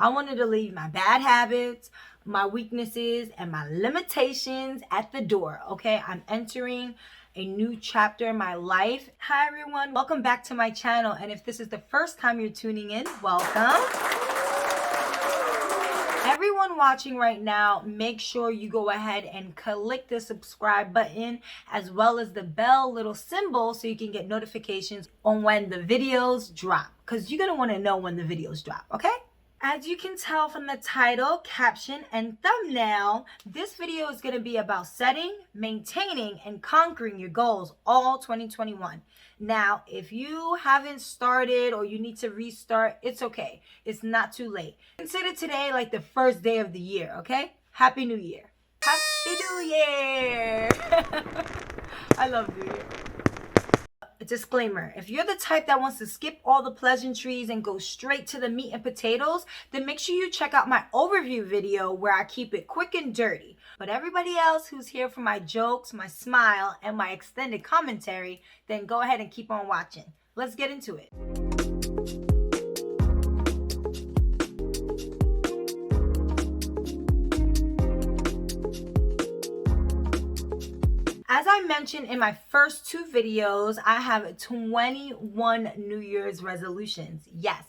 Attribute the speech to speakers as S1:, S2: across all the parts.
S1: I wanted to leave my bad habits, my weaknesses, and my limitations at the door, okay? I'm entering a new chapter in my life. Hi everyone, welcome back to my channel. And if this is the first time you're tuning in, welcome. Everyone watching right now, make sure you go ahead and click the subscribe button as well as the bell little symbol so you can get notifications on when the videos drop, because you're going to want to know when the videos drop, okay? As you can tell from the title, caption, and thumbnail, this video is going to be about setting, maintaining, and conquering your goals all 2021. Now, if you haven't started or you need to restart, it's okay. It's not too late. Consider today like the first day of the year, okay? Happy New Year. Happy New Year. I love New Year. A disclaimer, if you're the type that wants to skip all the pleasantries and go straight to the meat and potatoes, then make sure you check out my overview video where I keep it quick and dirty. But everybody else who's here for my jokes, my smile, and my extended commentary, then go ahead and keep on watching. Let's get into it. As I mentioned in my first two videos, I have 21 New Year's resolutions. Yes,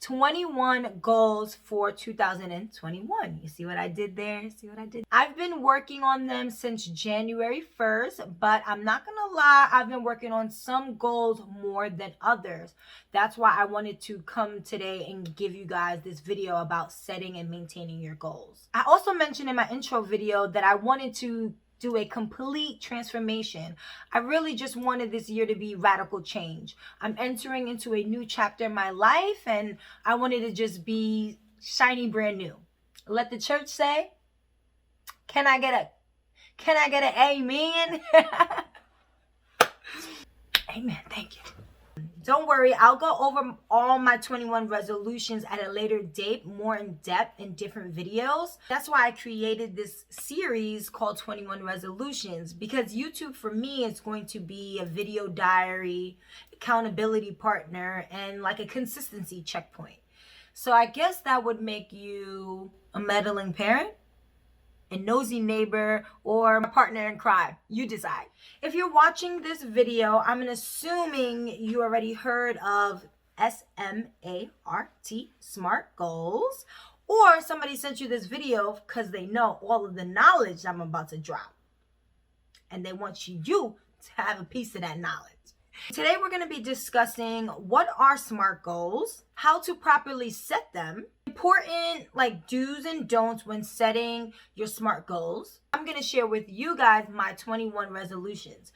S1: 21 goals for 2021. You see what I did there? See what I did? I've been working on them since January 1st, but I'm not gonna lie, I've been working on some goals more than others. That's why I wanted to come today and give you guys this video about setting and maintaining your goals. I also mentioned in my intro video that I wanted to do a complete transformation. I really just wanted this year to be radical change. I'm entering into a new chapter in my life and I wanted to just be shiny brand new. Let the church say, can I get an amen? Amen. Thank you. Don't worry, I'll go over all my 21 resolutions at a later date, more in depth in different videos. That's why I created this series called 21 Resolutions, because YouTube for me is going to be a video diary, accountability partner, and like a consistency checkpoint. So I guess that would make you a meddling parent, a nosy neighbor, or a partner in crime. You decide. If you're watching this video, I'm assuming you already heard of S.M.A.R.T SMART Goals, or somebody sent you this video because they know all of the knowledge I'm about to drop, and they want you to have a piece of that knowledge. Today we're going to be discussing what are SMART goals, how to properly set them, important like do's and don'ts when setting your SMART goals. I'm going to share with you guys my 21 resolutions.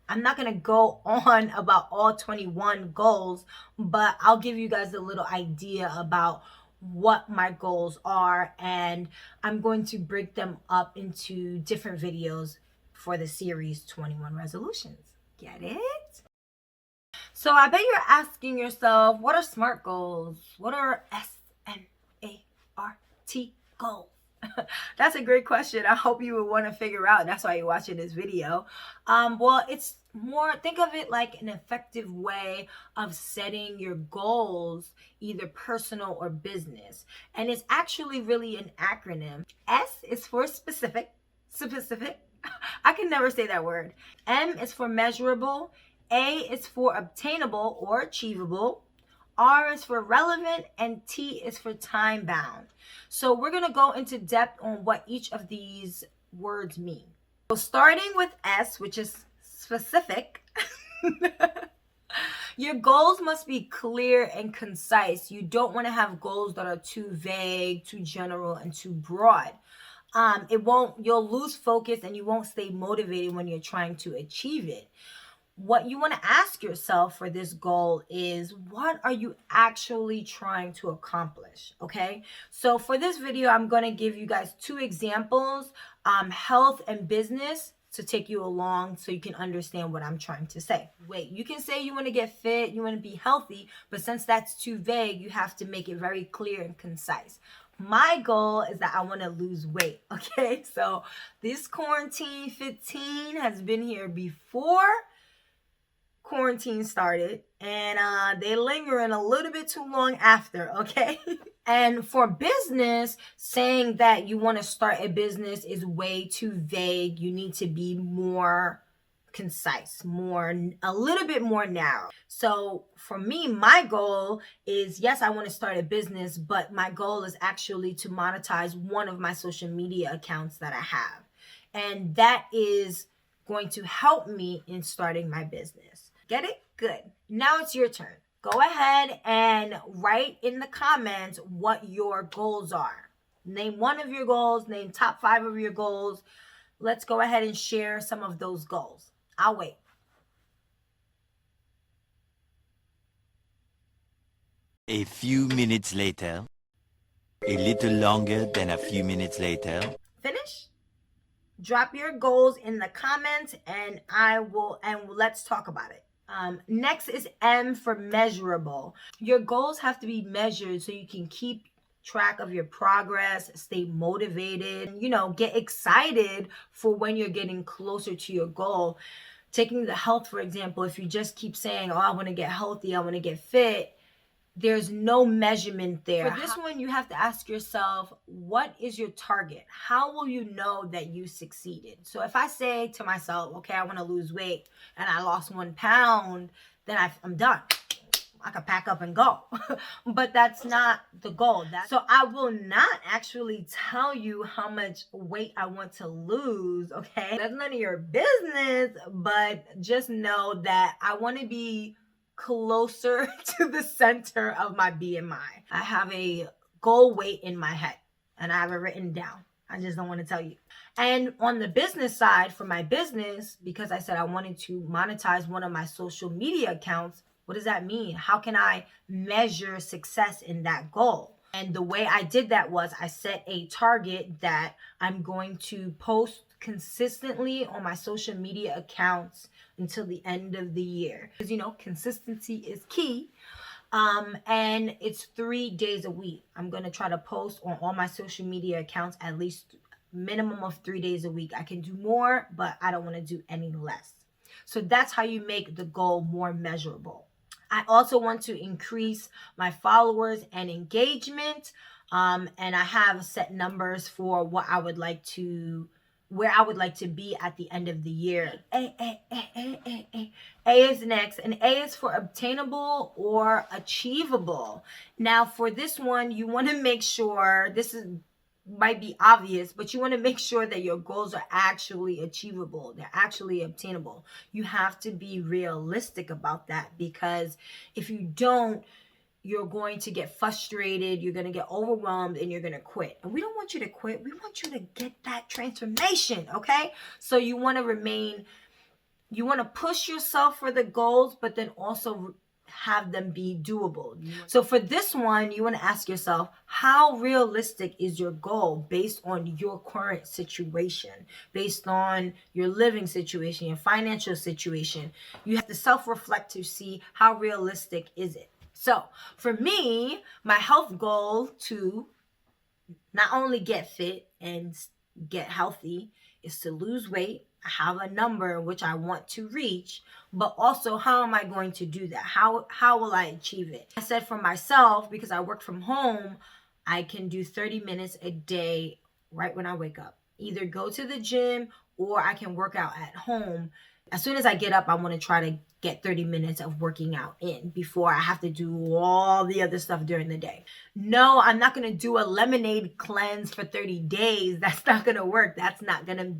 S1: I'm not going to go on about all 21 goals, but I'll give you guys a little idea about what my goals are, and I'm going to break them up into different videos for the series 21 resolutions. Get it? So I bet you're asking yourself, what are SMART goals? What are S.M.A.R.T goals? That's a great question. I hope you would want to figure out. That's why you're watching this video. Well, it's more, think of it like an effective way of setting your goals, either personal or business. And it's actually really an acronym. S is for specific. I can never say that word. M is for measurable. A is for obtainable or achievable. R is for relevant, and T is for time bound. So we're going to go into depth on what each of these words mean. So starting with S, which is specific, your goals must be clear and concise. You don't want to have goals that are too vague, too general, and too broad. You'll lose focus and you won't stay motivated when you're trying to achieve it. What you want to ask yourself for this goal is, what are you actually trying to accomplish? Okay, so for this video, I'm going to give you guys two examples, health and business, to take you along so you can understand what I'm trying to say. Wait, you can say you want to get fit, you want to be healthy, but since that's too vague, you have to make it very clear and concise. My goal is that I want to lose weight, okay? So this quarantine 15 has been here before quarantine started, and they lingering a little bit too long after, okay? And for business, saying that you want to start a business is way too vague. You need to be more concise, a little bit more narrow. So for me, my goal is, yes, I want to start a business, but my goal is actually to monetize one of my social media accounts that I have. And that is going to help me in starting my business. Get it? Good. Now it's your turn. Go ahead and write in the comments what your goals are. Name one of your goals, name top 5 of your goals. Let's go ahead and share some of those goals. I'll wait.
S2: A few minutes later. A little longer than a few minutes later.
S1: Finish? Drop your goals in the comments and let's talk about it. Next is M for measurable. Your goals have to be measured so you can keep track of your progress, stay motivated, get excited for when you're getting closer to your goal. Taking the health, for example, if you just keep saying, oh, I want to get healthy, I want to get fit, there's no measurement there. For this one, you have to ask yourself, what is your target? How will you know that you succeeded? So if I say to myself, okay, I want to lose weight and I lost 1 pound, then I'm done. I could pack up and go. But that's not the goal. So I will not actually tell you how much weight I want to lose, okay? That's none of your business, but just know that I want to be closer to the center of my BMI. I have a goal weight in my head and I have it written down. I just don't want to tell you. And on the business side, for my business, because I said I wanted to monetize one of my social media accounts, what does that mean? How can I measure success in that goal? And the way I did that was I set a target that I'm going to post consistently on my social media accounts until the end of the year. Because, consistency is key. And it's 3 days a week. I'm going to try to post on all my social media accounts at least minimum of 3 days a week. I can do more, but I don't want to do any less. So that's how you make the goal more measurable. I also want to increase my followers and engagement. And I have set numbers for where I would like to be at the end of the year. A is next, and A is for obtainable or achievable. Now for this one, you want to make sure, might be obvious, but you want to make sure that your goals are actually achievable. They're actually obtainable. You have to be realistic about that, because if you don't, you're going to get frustrated, you're going to get overwhelmed, and you're going to quit. And we don't want you to quit. We want you to get that transformation, okay? So you want to push yourself for the goals, but then also have them be doable. So for this one, you want to ask yourself, how realistic is your goal based on your current situation, based on your living situation, your financial situation? You have to self-reflect to see how realistic is it. So for me, my health goal to not only get fit and get healthy is to lose weight. I have a number which I want to reach, but also how am I going to do that? How will I achieve it? I said for myself, because I work from home, I can do 30 minutes a day right when I wake up. Either go to the gym or I can work out at home. As soon as I get up, I want to try to get 30 minutes of working out in before I have to do all the other stuff during the day. No, I'm not going to do a lemonade cleanse for 30 days. That's not going to work. That's not going to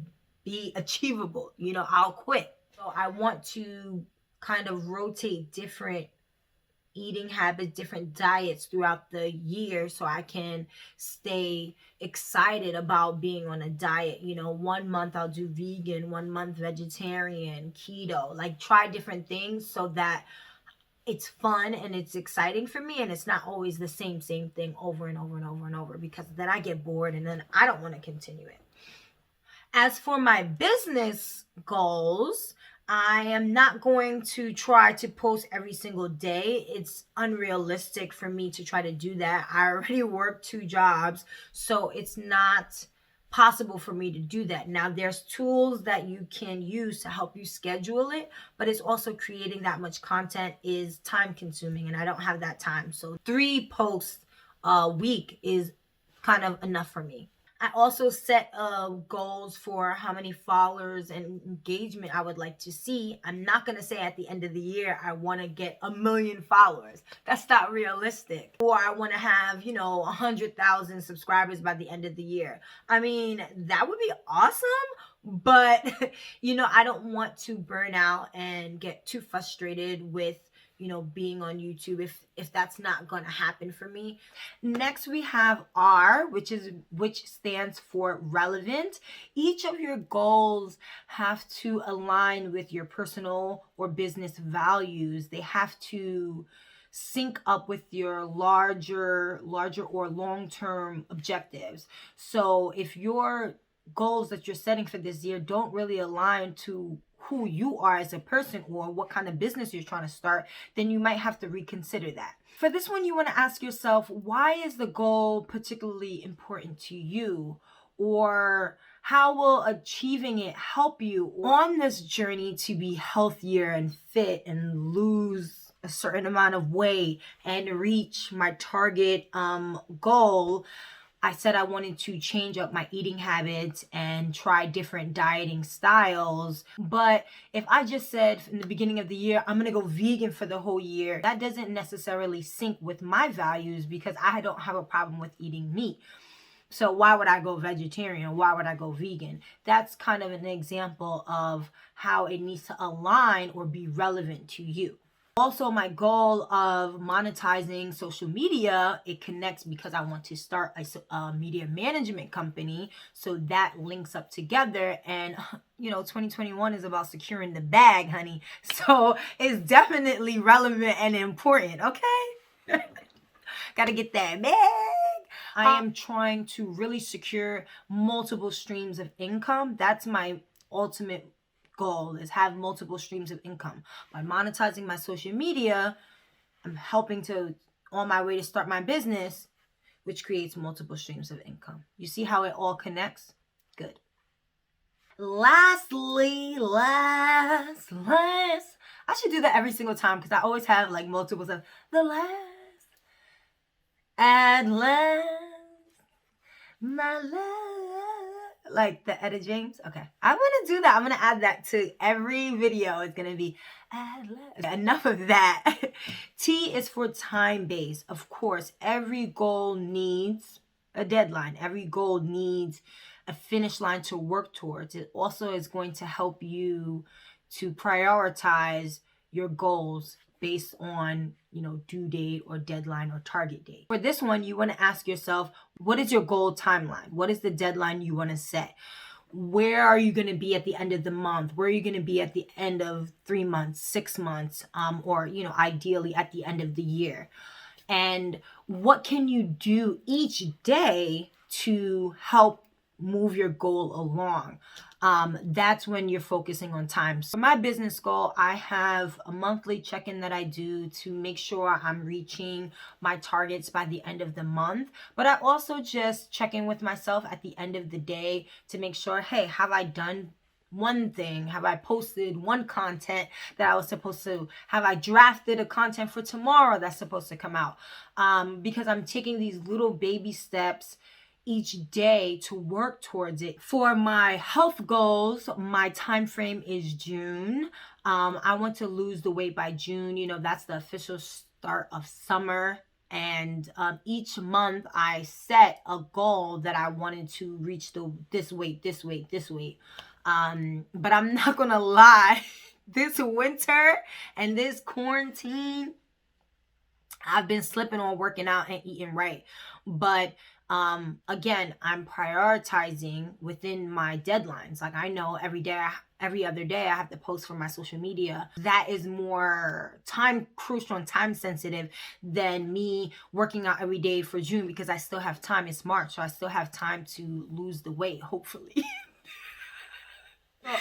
S1: be achievable. I'll quit. So I want to kind of rotate different eating habits, different diets throughout the year so I can stay excited about being on a diet. 1 month I'll do vegan, 1 month vegetarian, keto, like try different things so that it's fun and it's exciting for me, and it's not always the same thing over and over and over and over, because then I get bored and then I don't want to continue it. As for my business goals, I am not going to try to post every single day. It's unrealistic for me to try to do that. I already work 2 jobs, so it's not possible for me to do that. Now, there's tools that you can use to help you schedule it, but it's also creating that much content is time consuming, and I don't have that time. So 3 posts a week is kind of enough for me. I also set goals for how many followers and engagement I would like to see. I'm not going to say at the end of the year, I want to get 1 million followers. That's not realistic. Or I want to have, 100,000 subscribers by the end of the year. I mean, that would be awesome. But, I don't want to burn out and get too frustrated with being on YouTube if that's not going to happen for me. Next we have R, which stands for relevant. Each of your goals have to align with your personal or business values. They have to sync up with your larger or long-term objectives. So if your goals that you're setting for this year don't really align to who you are as a person or what kind of business you're trying to start, then you might have to reconsider that. For this one, you want to ask yourself, why is the goal particularly important to you? Or how will achieving it help you on this journey to be healthier and fit and lose a certain amount of weight and reach my target goal? I said I wanted to change up my eating habits and try different dieting styles. But if I just said in the beginning of the year, I'm going to go vegan for the whole year, that doesn't necessarily sync with my values because I don't have a problem with eating meat. So why would I go vegetarian? Why would I go vegan? That's kind of an example of how it needs to align or be relevant to you. Also, my goal of monetizing social media, it connects because I want to start a media management company. So that links up together. And, 2021 is about securing the bag, honey. So it's definitely relevant and important, okay? Gotta get that bag. I am trying to really secure multiple streams of income. That's my ultimate goal, is have multiple streams of income. By monetizing my social media, I'm helping on my way to start my business, which creates multiple streams of income. You see how it all connects? Good. Lastly, I should do that every single time because I always have like multiples of the last, at last, my love, like the Etta James. Okay, I'm gonna do that. I'm gonna add that to every video. It's gonna be at last. Enough of that. T is for time-based. Of course, every goal needs a deadline. Every goal needs a finish line to work towards. It also is going to help you to prioritize your goals based on, due date or deadline or target date. For this one, you want to ask yourself, what is your goal timeline? What is the deadline you want to set? Where are you going to be at the end of the month? Where are you going to be at the end of 3 months, 6 months, or, ideally at the end of the year? And what can you do each day to help move your goal along? That's when you're focusing on time. So for my business goal, I have a monthly check-in that I do to make sure I'm reaching my targets by the end of the month. But I also just check in with myself at the end of the day to make sure, hey, have I done one thing? Have I posted one content that I was supposed to? Have I drafted a content for tomorrow that's supposed to come out? Because I'm taking these little baby steps each day to work towards it. For my health goals, my time frame is June. I want to lose the weight by June. That's the official start of summer. And each month I set a goal that I wanted to reach this weight. But I'm not gonna lie, this winter and this quarantine, I've been slipping on working out and eating right. But again, I'm prioritizing within my deadlines. Like I know every other day I have to post for my social media. That is more crucial and time sensitive than me working out every day for June, because I still have time. It's March, so I still have time to lose the weight, hopefully.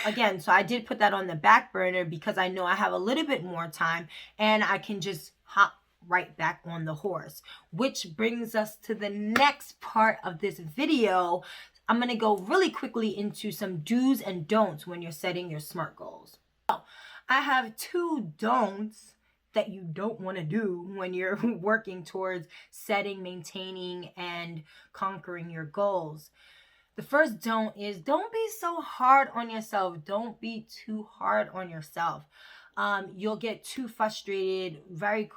S1: Again, so I did put that on the back burner because I know I have a little bit more time and I can just hop right back on the horse. Which brings us to the next part of this video. I'm going to go really quickly into some do's and don'ts when you're setting your SMART goals. So, I have 2 don'ts that you don't want to do when you're working towards setting, maintaining, and conquering your goals. The first don't is don't be so hard on yourself. Don't be too hard on yourself. You'll get too frustrated.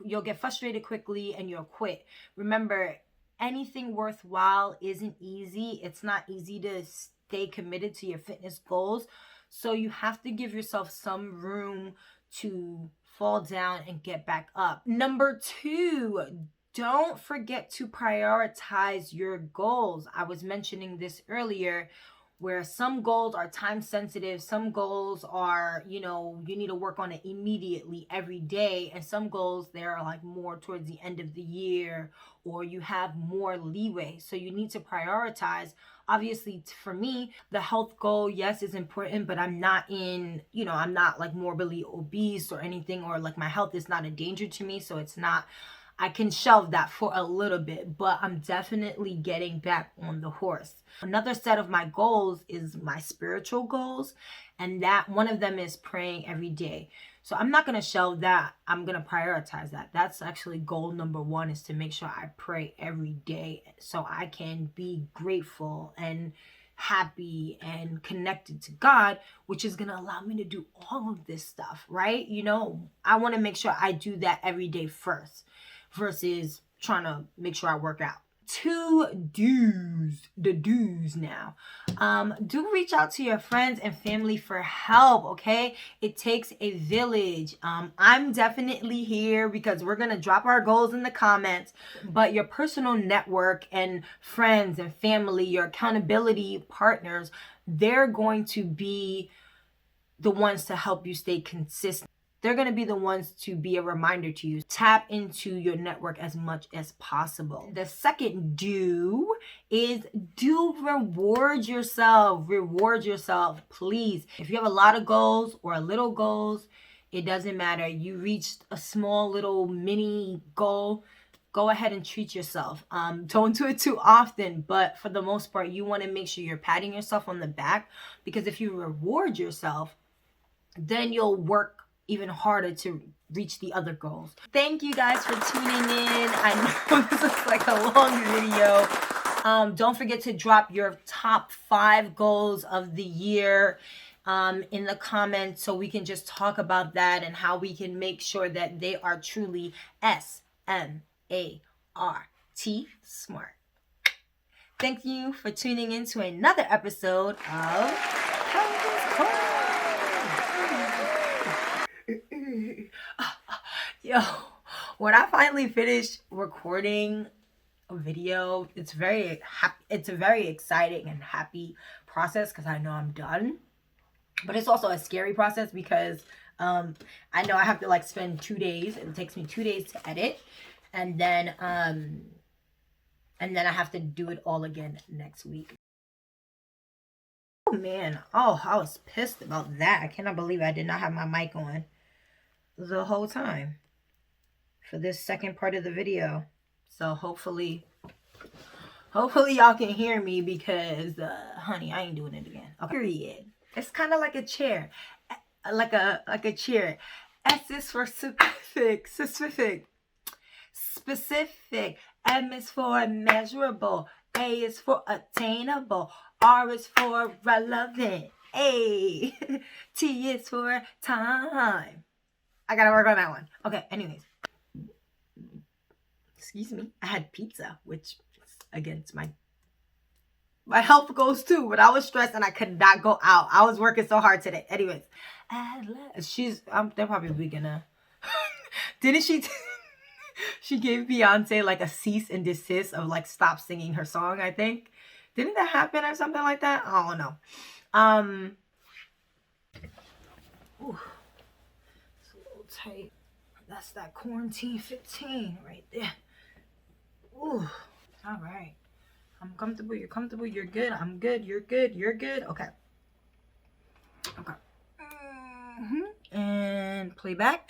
S1: You'll get frustrated quickly, and you'll quit. Remember, anything worthwhile isn't easy. It's not easy to stay committed to your fitness goals. So you have to give yourself some room to fall down and get back up. Number 2, don't forget to prioritize your goals. I was mentioning this earlier, where some goals are time sensitive, some goals are, you need to work on it immediately every day, and some goals they're like more towards the end of the year, or you have more leeway. So you need to prioritize. Obviously, for me, the health goal, yes, is important, but I'm not I'm not like morbidly obese or anything, or like my health is not a danger to me. So it's not, I can shelve that for a little bit, but I'm definitely getting back on the horse. Another set of my goals is my spiritual goals, and that one of them is praying every day. So I'm not going to shelve that. I'm going to prioritize that. That's actually goal number 1, is to make sure I pray every day so I can be grateful and happy and connected to God, which is going to allow me to do all of this stuff, right? I want to make sure I do that every day first, versus trying to make sure I work out. 2 do's, the do's now. Do reach out to your friends and family for help, okay? It takes a village. I'm definitely here because we're going to drop our goals in the comments, but your personal network and friends and family, your accountability partners, they're going to be the ones to help you stay consistent. They're going to be the ones to be a reminder to you. Tap into your network as much as possible. The second do is reward yourself. Reward yourself, please. If you have a lot of goals or little goals, it doesn't matter. You reached a small little mini goal, go ahead and treat yourself. Don't do it too often, but for the most part, you want to make sure you're patting yourself on the back, because if you reward yourself, then you'll work even harder to reach the other goals. Thank you guys for tuning in. I know this is like a long video. Don't forget to drop your top 5 goals of the year in the comments, so we can just talk about that and how we can make sure that they are truly S-M-A-R-T SMART. Thank you for tuning in to another episode of Yo, when I finally finish recording a video, it's a very exciting and happy process, because I know I'm done. But it's also a scary process, because I know I have to like spend 2 days. It takes me 2 days to edit, and then I have to do it all again next week. Oh man, I was pissed about that. I cannot believe I did not have my mic on the whole time for this second part of the video. So hopefully y'all can hear me, because honey, I ain't doing it again. Okay. Period. It's kind of like a chair, like a chair. S is for specific. M is for measurable. A is for attainable. R is for relevant. A T is for time. I gotta work on that one. Okay, anyways. Excuse me. I had pizza, which is against my health goals too, but I was stressed and I could not go out. I was working so hard today. Anyways, they're probably gonna didn't she she gave Beyonce like a cease and desist of like stop singing her song, I think. Didn't that happen or something like that? I don't know. Ooh, it's a little tight. That's that quarantine 15 right there. Ooh, all right. I'm comfortable. You're comfortable. You're good. I'm good. You're good. You're good. Okay. Okay. And play back.